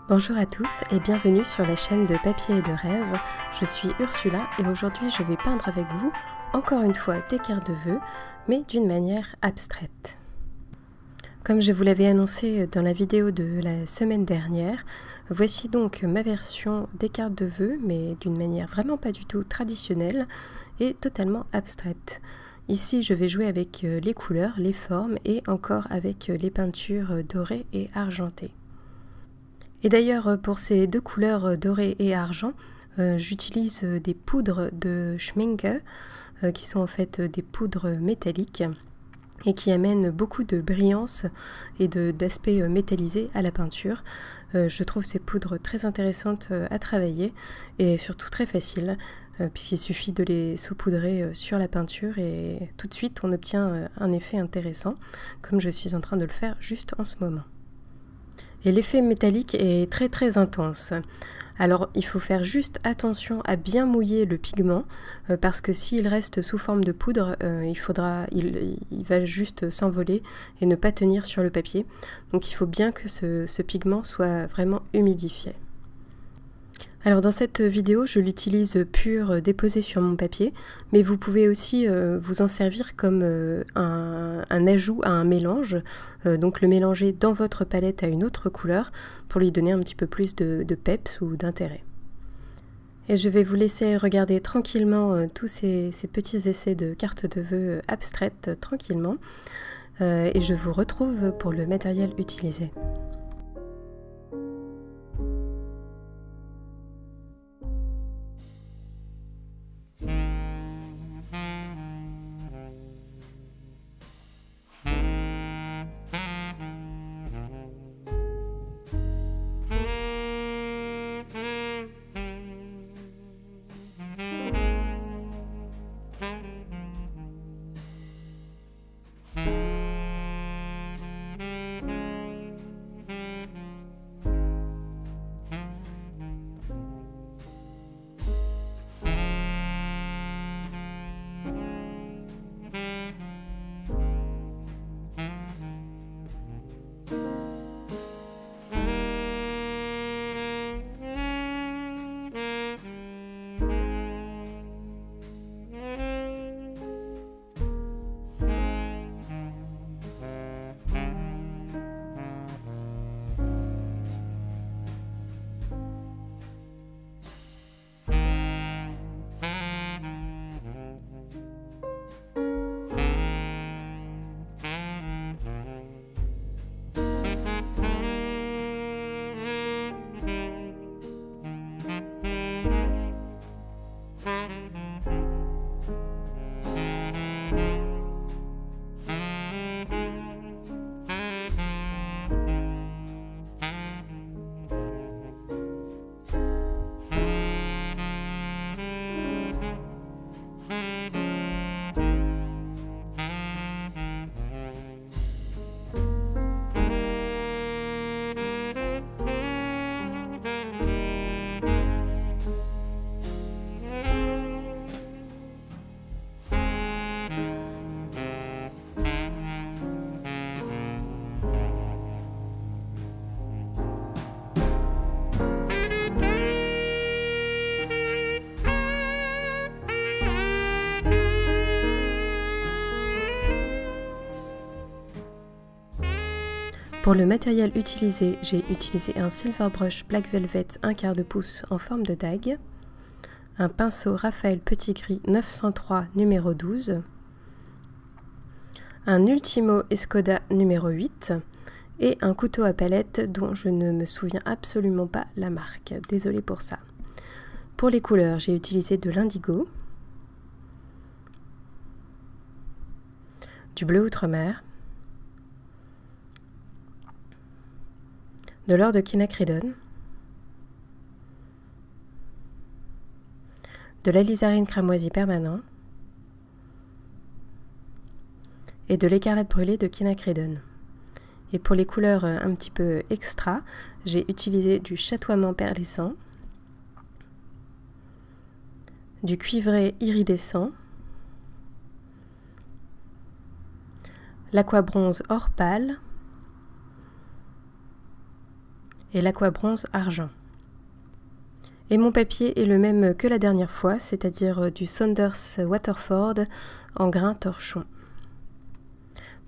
Bonjour à tous et bienvenue sur la chaîne de Papier et de Rêve. Je suis Ursula et aujourd'hui je vais peindre avec vous encore une fois des cartes de vœux, mais d'une manière abstraite. Comme je vous l'avais annoncé dans la vidéo de la semaine dernière, voici donc ma version des cartes de vœux, mais d'une manière vraiment pas du tout traditionnelle et totalement abstraite. Ici je vais jouer avec les couleurs, les formes et encore avec les peintures dorées et argentées. Et d'ailleurs, pour ces deux couleurs doré et argent, j'utilise des poudres de Schminke, qui sont en fait des poudres métalliques et qui amènent beaucoup de brillance et d'aspect métallisé à la peinture. Je trouve ces poudres très intéressantes à travailler et surtout très faciles, puisqu'il suffit de les saupoudrer sur la peinture et tout de suite on obtient un effet intéressant, comme je suis en train de le faire juste en ce moment. Et l'effet métallique est très intense. Alors il faut faire juste attention à bien mouiller le pigment parce que s'il reste sous forme de poudre, il va juste s'envoler et ne pas tenir sur le papier. Donc il faut bien que ce pigment soit vraiment humidifié. Alors dans cette vidéo, je l'utilise pur déposé sur mon papier, mais vous pouvez aussi vous en servir comme un ajout à un mélange, donc le mélanger dans votre palette à une autre couleur pour lui donner un petit peu plus de peps ou d'intérêt. Et je vais vous laisser regarder tranquillement tous ces petits essais de cartes de vœux abstraites tranquillement, et je vous retrouve pour le matériel utilisé. Pour le matériel utilisé, j'ai utilisé un Silver Brush Black Velvet 1/4 pouce en forme de dague, un pinceau Raphaël Petit Gris 903 numéro 12, un Ultimo Escoda numéro 8 et un couteau à palette dont je ne me souviens absolument pas la marque, désolée pour ça. Pour les couleurs, j'ai utilisé de l'indigo, du bleu outre-mer, de l'or de quinacridone, de l'alizarine cramoisi permanent et de l'écarlate brûlée de quinacridone. Et pour les couleurs un petit peu extra, j'ai utilisé du chatoiement perlescent, du cuivré iridescent, l'aqua bronze or pâle et l'Aqua-Bronze Argent. Et mon papier est le même que la dernière fois, c'est-à-dire du Saunders Waterford en grain torchon.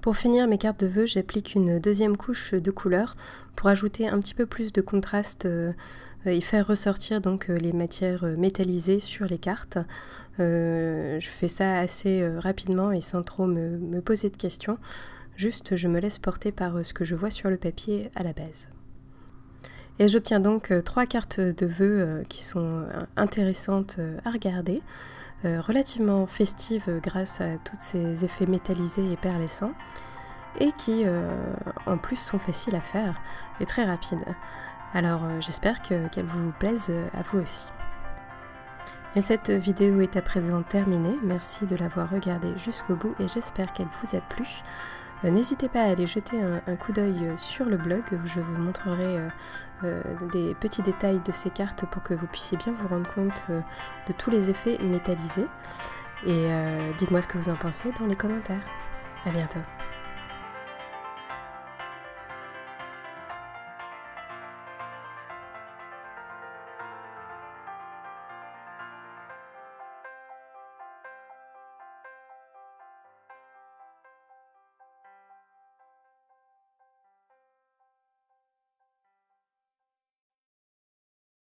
Pour finir mes cartes de vœux, j'applique une deuxième couche de couleur pour ajouter un petit peu plus de contraste et faire ressortir donc les matières métallisées sur les cartes. Je fais ça assez rapidement et sans trop me poser de questions. Juste, je me laisse porter par ce que je vois sur le papier à la base. Et j'obtiens donc 3 cartes de vœux qui sont intéressantes à regarder, relativement festives grâce à tous ces effets métallisés et perlescents, et qui en plus sont faciles à faire et très rapides. Alors j'espère qu'elles vous plaisent à vous aussi. Et cette vidéo est à présent terminée, merci de l'avoir regardée jusqu'au bout et j'espère qu'elle vous a plu. N'hésitez pas à aller jeter un coup d'œil sur le blog où je vous montrerai des petits détails de ces cartes pour que vous puissiez bien vous rendre compte de tous les effets métallisés. Et dites-moi ce que vous en pensez dans les commentaires. À bientôt.